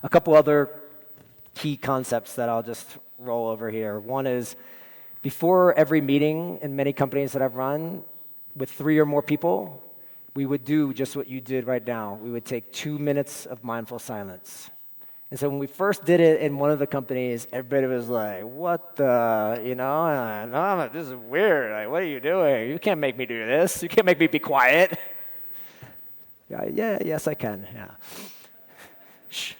A couple other key concepts that I'll just roll over here. One is before every meeting in many companies that I've run with 3 or more people, we would do just what you did right now. We would take 2 minutes of mindful silence. And so when we first did it in one of the companies, everybody was like, what the, no, this is weird. Like, what are you doing? You can't make me do this. You can't make me be quiet. Yes, I can, yeah. Shh.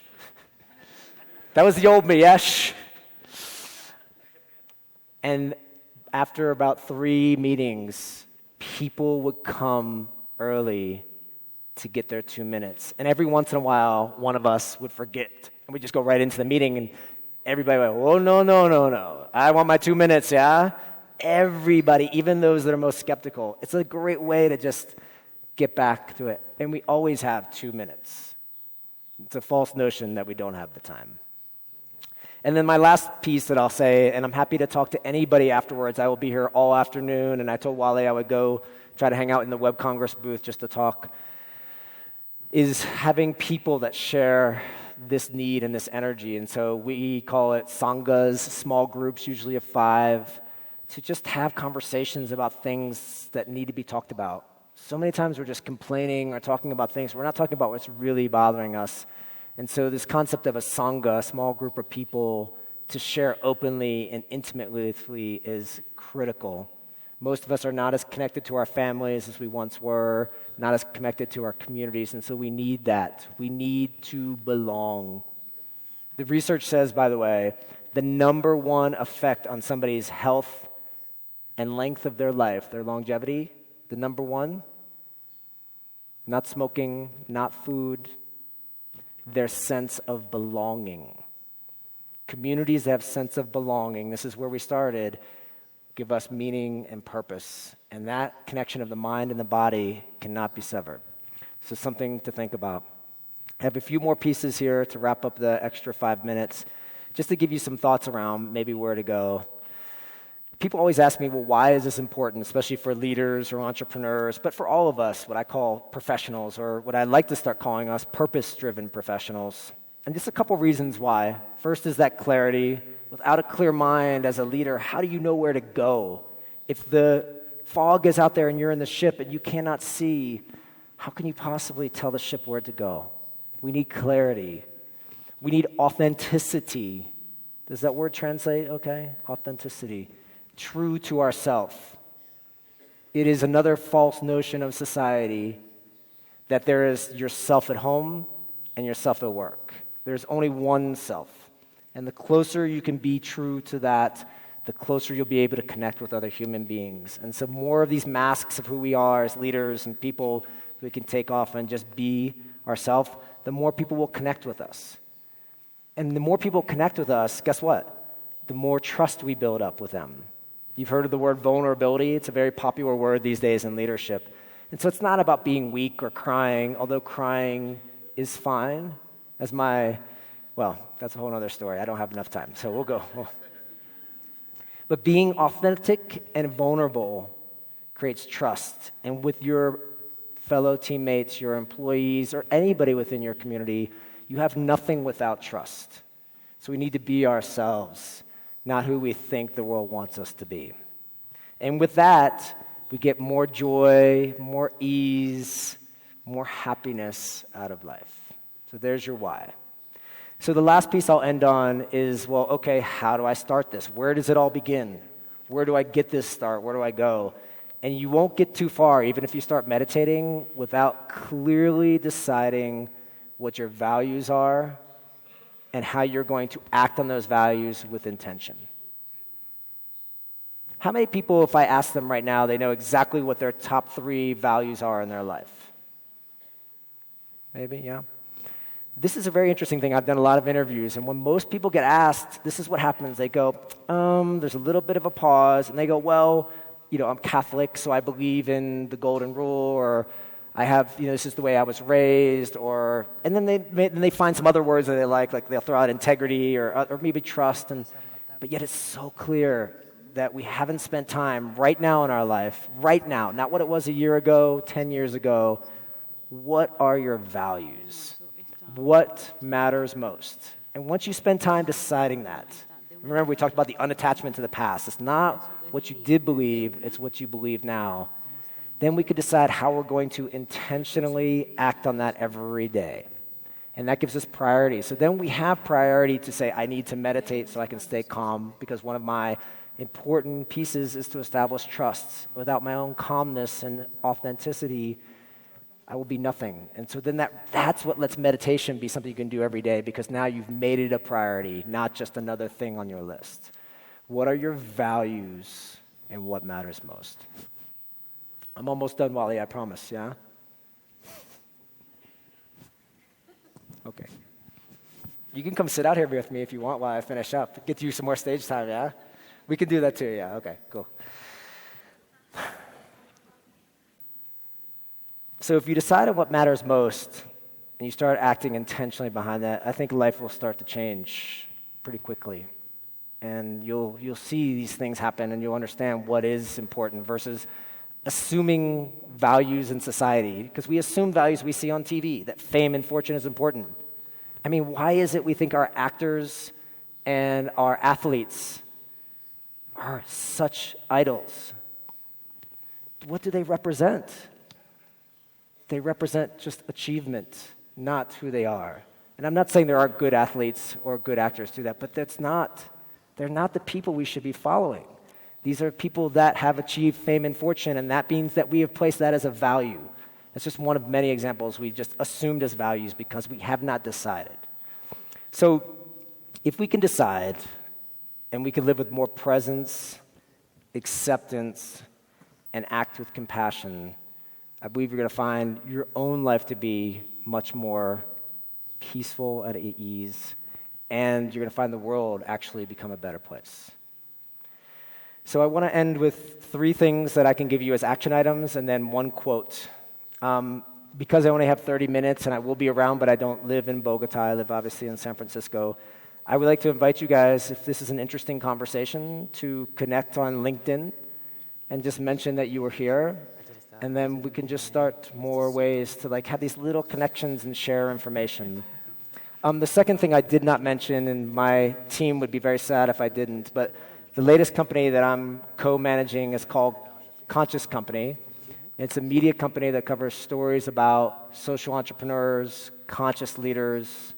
That was the old me, yeah, shh. And after about 3 meetings, people would come early to get their 2 minutes. And every once in a while, one of us would forget. And we'd just go right into the meeting, and everybody went, oh, no. I want my 2 minutes, yeah? Everybody, even those that are most skeptical. It's a great way to just get back to it. And we always have 2 minutes. It's a false notion that we don't have the time. And then my last piece that I'll say, and I'm happy to talk to anybody afterwards. I will be here all afternoon, and I told Wale I would go try to hang out in the Web Congress booth just to talk, is having people that share this need and this energy. And so we call it sanghas, small groups, usually of 5, to just have conversations about things that need to be talked about. So many times we're just complaining or talking about things. We're not talking about what's really bothering us. And so this concept of a sangha, a small group of people to share openly and intimately is critical. Most of us are not as connected to our families as we once were, not as connected to our communities, and so we need that. We need to belong. The research says, by the way, the number one effect on somebody's health and length of their life, their longevity, the number one, not smoking, not food, their sense of belonging. Communities that have sense of belonging, this is where we started, give us meaning and purpose. And that connection of the mind and the body cannot be severed. So something to think about. I have a few more pieces here to wrap up the extra 5 minutes, just to give you some thoughts around maybe where to go. People always ask me, well, why is this important, especially for leaders or entrepreneurs, but for all of us, what I call professionals, or what I like to start calling us purpose-driven professionals. And just a couple reasons why. First is that clarity. Without a clear mind as a leader, how do you know where to go? If the fog is out there and you're in the ship and you cannot see, how can you possibly tell the ship where to go? We need clarity. We need authenticity. Does that word translate okay? Authenticity. True to ourselves. It is another false notion of society that there is yourself at home and yourself at work. There's only one self. And the closer you can be true to that, the closer you'll be able to connect with other human beings. And so more of these masks of who we are as leaders and people we can take off and just be ourselves, the more people will connect with us. And the more people connect with us, guess what? The more trust we build up with them. You've heard of the word vulnerability. It's a very popular word these days in leadership. And so it's not about being weak or crying, although crying is fine. That's a whole other story. I don't have enough time, so we'll go. But being authentic and vulnerable creates trust. And with your fellow teammates, your employees, or anybody within your community, you have nothing without trust. So we need to be ourselves, not who we think the world wants us to be. And with that, we get more joy, more ease, more happiness out of life. So there's your why. So the last piece I'll end on is, well, okay, how do I start this? Where does it all begin? Where do I get this start? Where do I go? And you won't get too far, even if you start meditating, without clearly deciding what your values are and how you're going to act on those values with intention. How many people, if I ask them right now, they know exactly what their top 3 values are in their life? Maybe, yeah. This is a very interesting thing. I've done a lot of interviews, and when most people get asked, this is what happens. They go, there's a little bit of a pause, and they go, well, I'm Catholic, so I believe in the golden rule, or I have, this is the way I was raised, and then they find some other words that they like they'll throw out integrity or maybe trust, but yet it's so clear that we haven't spent time right now in our life, right now, not what it was a year ago, 10 years ago. What are your values? what matters most. And once you spend time deciding that, remember we talked about the unattachment to the past. It's not what you did believe, it's what you believe now. Then we could decide how we're going to intentionally act on that every day. And that gives us priority. So then we have priority to say, I need to meditate so I can stay calm, because one of my important pieces is to establish trust. Without my own calmness and authenticity, I will be nothing. And so then that's what lets meditation be something you can do every day, because now you've made it a priority, not just another thing on your list. What are your values and what matters most? I'm almost done, Wally, I promise, yeah? Okay. You can come sit out here with me if you want while I finish up. Get you some more stage time, yeah? We can do that too, yeah? Okay, cool. So if you decide on what matters most and you start acting intentionally behind that, I think life will start to change pretty quickly. And you'll see these things happen, and you'll understand what is important versus assuming values in society, because we assume values we see on TV, that fame and fortune is important. I mean, why is it we think our actors and our athletes are such idols? What do they represent? They represent just achievement, not who they are. And I'm not saying there are good athletes or good actors do that, but they're not the people we should be following. These are people that have achieved fame and fortune, and that means that we have placed that as a value. It's just one of many examples we just assumed as values because we have not decided. So if we can decide, and we can live with more presence, acceptance, and act with compassion, I believe you're going to find your own life to be much more peaceful and at ease, and you're going to find the world actually become a better place. So I want to end with 3 things that I can give you as action items, and then 1 quote. Because I only have 30 minutes, and I will be around, but I don't live in Bogota, I live obviously in San Francisco, I would like to invite you guys, if this is an interesting conversation, to connect on LinkedIn and just mention that you were here, and then we can just start more ways to have these little connections and share information. The second thing I did not mention, and my team would be very sad if I didn't, but the latest company that I'm co-managing is called Conscious Company. It's a media company that covers stories about social entrepreneurs, conscious leaders,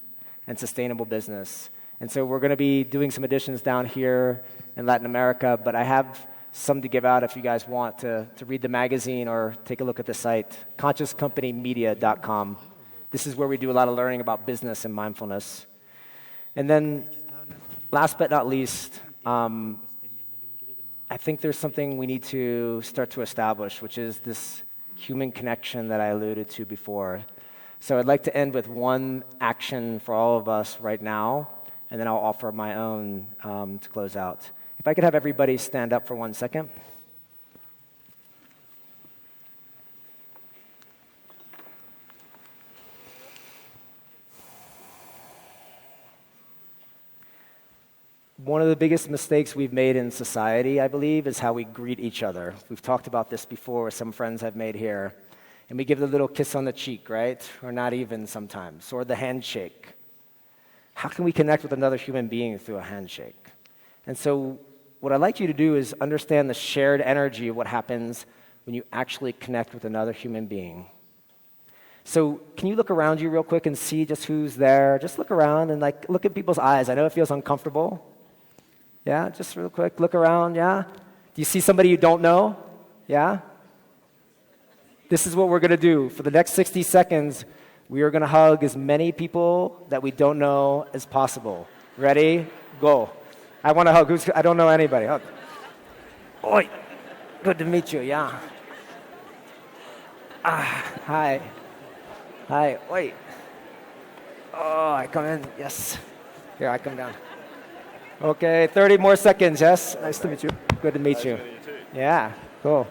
and sustainable business. And so we're going to be doing some additions down here in Latin America, but I have some to give out if you guys want to read the magazine or take a look at the site, consciouscompanymedia.com. This is where we do a lot of learning about business and mindfulness. And then, last but not least, I think there's something we need to start to establish, which is this human connection that I alluded to before. So I'd like to end with 1 action for all of us right now, and then I'll offer my own to close out. If I could have everybody stand up for 1 second. One of the biggest mistakes we've made in society, I believe, is how we greet each other. We've talked about this before with some friends I've made here. And we give the little kiss on the cheek, right? Or not even sometimes. Or the handshake. How can we connect with another human being through a handshake? And so what I'd like you to do is understand the shared energy of what happens when you actually connect with another human being. So can you look around you real quick and see just who's there? Just look around and look at people's eyes. I know it feels uncomfortable. Yeah, just real quick, look around, yeah? Do you see somebody you don't know? Yeah? This is what we're going to do. For the next 60 seconds, we are going to hug as many people that we don't know as possible. Ready? Go. I want to hug. I don't know anybody. Hug. Oi. Good to meet you, yeah. Hi. Hi. Wait. Oh, I come in. Yes. Here, I come down. Okay, 30 more seconds, yes? Nice to meet you. Good to meet you. Yeah, cool.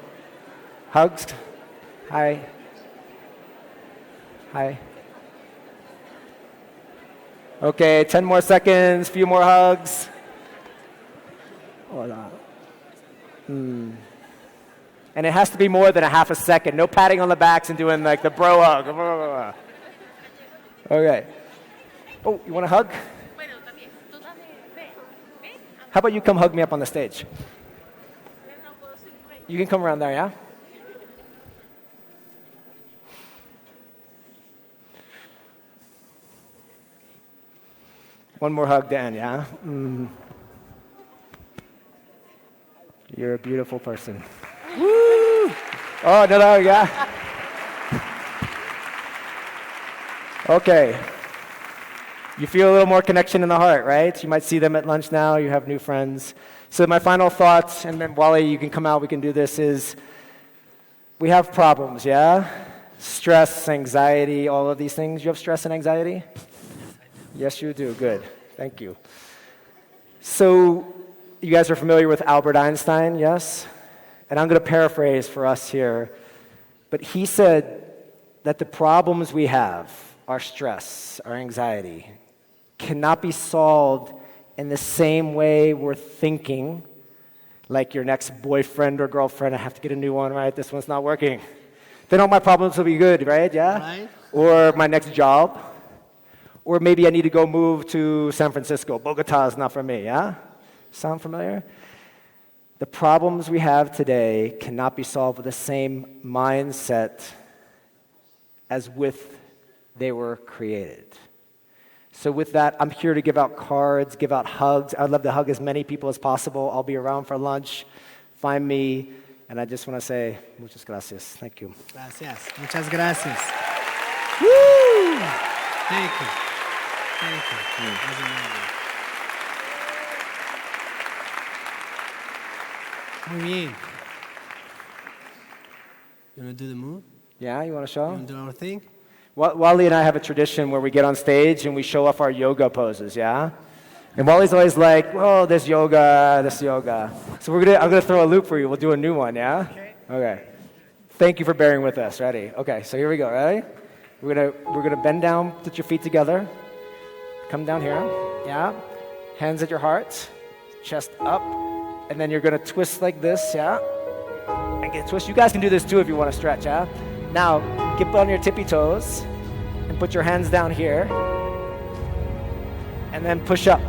Hugs. Hi. Hi. Okay, 10 more seconds, few more hugs. Hola. And it has to be more than a half a second. No patting on the backs and doing the bro hug. Okay. Oh, you want a hug? How about you come hug me up on the stage? You can come around there, yeah? One more hug, Dan, yeah? You're a beautiful person. Woo! Oh, no, yeah? Okay. You feel a little more connection in the heart, right? You might see them at lunch now. You have new friends. So my final thoughts, and then Wally, you can come out, we can do this, is we have problems, yeah? Stress, anxiety, all of these things. You have stress and anxiety? Yes, you do. Good. Thank you. So you guys are familiar with Albert Einstein, yes? And I'm going to paraphrase for us here. But he said that the problems we have, our stress, our anxiety, cannot be solved in the same way we're thinking, like your next boyfriend or girlfriend, I have to get a new one, right? This one's not working. Then all my problems will be good, right? Yeah? Right. Or my next job. Or maybe I need to go move to San Francisco. Bogota is not for me, yeah? Sound familiar? The problems we have today cannot be solved with the same mindset as with they were created. So with that, I'm here to give out cards, give out hugs. I'd love to hug as many people as possible. I'll be around for lunch. Find me. And I just want to say, muchas gracias. Thank you. Gracias. Muchas gracias. Woo! Thank you. Thank you. Muy bien. You want to do the move? Yeah, you want to You show? want to do our thing? Wally and I have a tradition where we get on stage and we show off our yoga poses, yeah? And Wally's always like, oh, this yoga. So I'm gonna throw a loop for you. We'll do a new one, yeah? Okay. Thank you for bearing with us. Ready? Okay, so here we go. Ready? We're gonna bend down, put your feet together. Come down here. Yeah? Hands at your heart. Chest up. And then you're gonna twist like this, yeah? And get a twist. You guys can do this too if you want to stretch, yeah? Now, get on your tippy toes and put your hands down here. And then push up.